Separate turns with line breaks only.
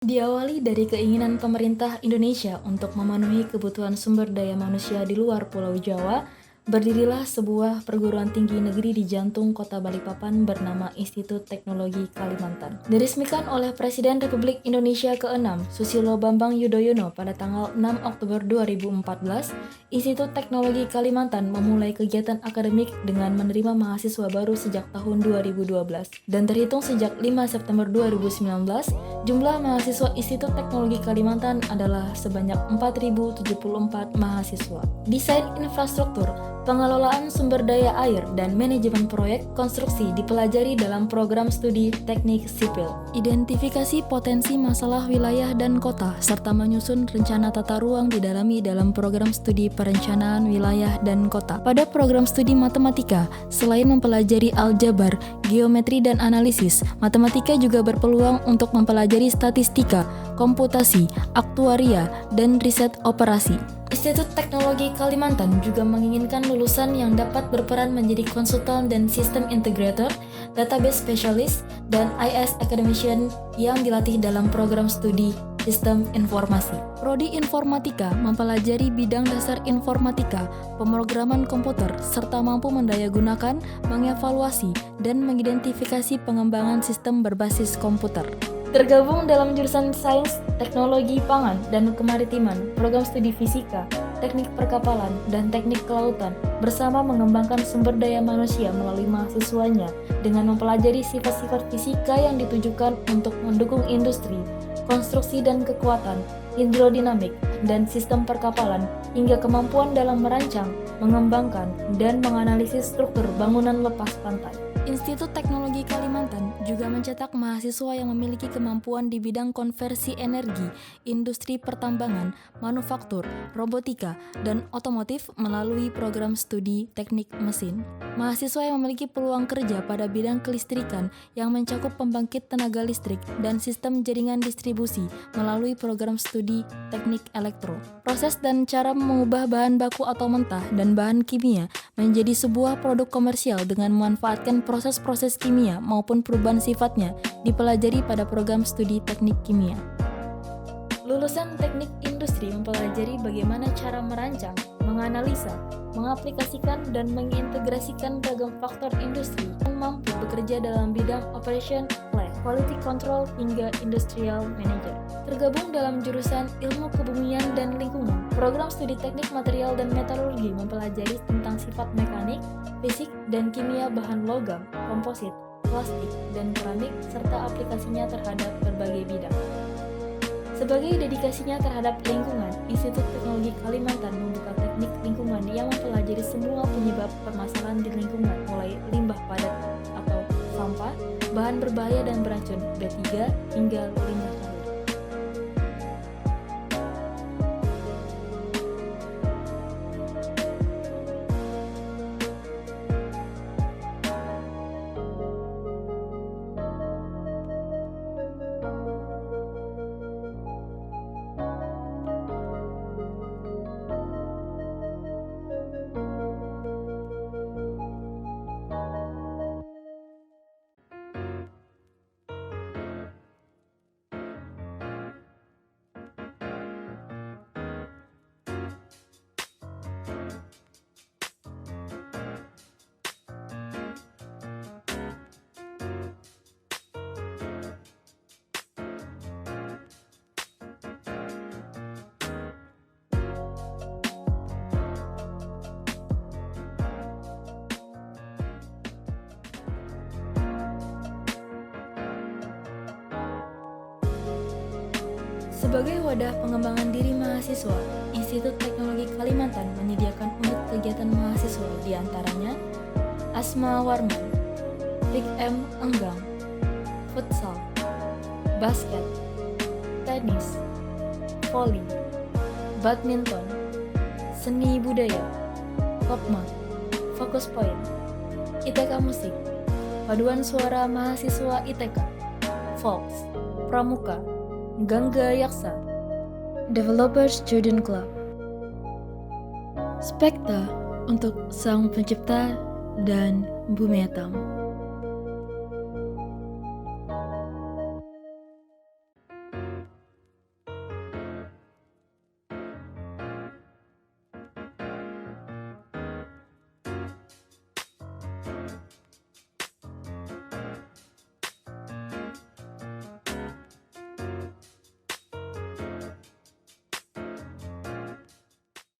Diawali dari keinginan pemerintah Indonesia untuk memenuhi kebutuhan sumber daya manusia di luar Pulau Jawa, berdirilah sebuah perguruan tinggi negeri di jantung kota Balikpapan bernama Institut Teknologi Kalimantan. Diresmikan oleh Presiden Republik Indonesia ke-6, Susilo Bambang Yudhoyono pada tanggal 6 Oktober 2014, Institut Teknologi Kalimantan memulai kegiatan akademik dengan menerima mahasiswa baru sejak tahun 2012. Dan terhitung sejak 5 September 2019, jumlah mahasiswa Institut Teknologi Kalimantan adalah sebanyak 4.074 mahasiswa. Desain infrastruktur, pengelolaan sumber daya air, dan manajemen proyek konstruksi dipelajari dalam program studi teknik sipil. Identifikasi potensi masalah wilayah dan kota, serta menyusun rencana tata ruang didalami dalam program studi perencanaan wilayah dan kota. Pada program studi matematika, selain mempelajari aljabar, geometri, dan analisis, matematika juga berpeluang untuk mempelajari statistika, komputasi, aktuaria, dan riset operasi. Institut Teknologi Kalimantan juga menginginkan lulusan yang dapat berperan menjadi konsultan dan sistem integrator, database specialist, dan IS academician yang dilatih dalam program studi sistem informasi. Prodi Informatika mempelajari bidang dasar informatika, pemrograman komputer, serta mampu mendayagunakan, mengevaluasi, dan mengidentifikasi pengembangan sistem berbasis komputer. Tergabung dalam jurusan Sains, Teknologi Pangan, dan Kemaritiman, program studi Fisika, Teknik Perkapalan, dan Teknik Kelautan, bersama mengembangkan sumber daya manusia melalui mahasiswanya dengan mempelajari sifat-sifat fisika yang ditujukan untuk mendukung industri, konstruksi dan kekuatan, hidrodinamik, dan sistem perkapalan, hingga kemampuan dalam merancang, mengembangkan, dan menganalisis struktur bangunan lepas pantai. Institut Teknologi Kalimantan juga mencetak mahasiswa yang memiliki kemampuan di bidang konversi energi, industri pertambangan, manufaktur, robotika, dan otomotif melalui program studi teknik mesin. Mahasiswa yang memiliki peluang kerja pada bidang kelistrikan yang mencakup pembangkit tenaga listrik dan sistem jaringan distribusi melalui program studi teknik elektro. Proses dan cara mengubah bahan baku atau mentah dan bahan kimia menjadi sebuah produk komersial dengan memanfaatkan proses-proses kimia maupun perubahan sifatnya dipelajari pada program studi teknik kimia. Lulusan teknik industri mempelajari bagaimana cara merancang, menganalisa, mengaplikasikan, dan mengintegrasikan beragam faktor industri yang mampu bekerja dalam bidang operation, quality control, hingga industrial manager. Tergabung dalam jurusan ilmu kebumian dan lingkungan, program studi teknik material dan metalurgi mempelajari tentang sifat mekanik, fisik, dan kimia bahan logam, komposit, plastik, dan keramik, serta aplikasinya terhadap berbagai bidang. Sebagai dedikasinya terhadap lingkungan, Institut Teknologi Kalimantan membuka teknik lingkungan yang mempelajari semua penyebab permasalahan di lingkungan, mulai limbah padat atau sampah, bahan berbahaya dan beracun B3, hingga limbah cair. Sebagai wadah pengembangan diri mahasiswa, Institut Teknologi Kalimantan menyediakan unit kegiatan mahasiswa di antaranya Asma Warman, Rik M. Enggang, Futsal, Basket, Tenis, Voli, Badminton, Seni Budaya, Kopma, Fokus Point, ITK Musik, Paduan Suara Mahasiswa ITK, Volks, Pramuka, Gangga Yaksa, Developer Student Club, Spekta untuk Sang Pencipta dan Bumetam.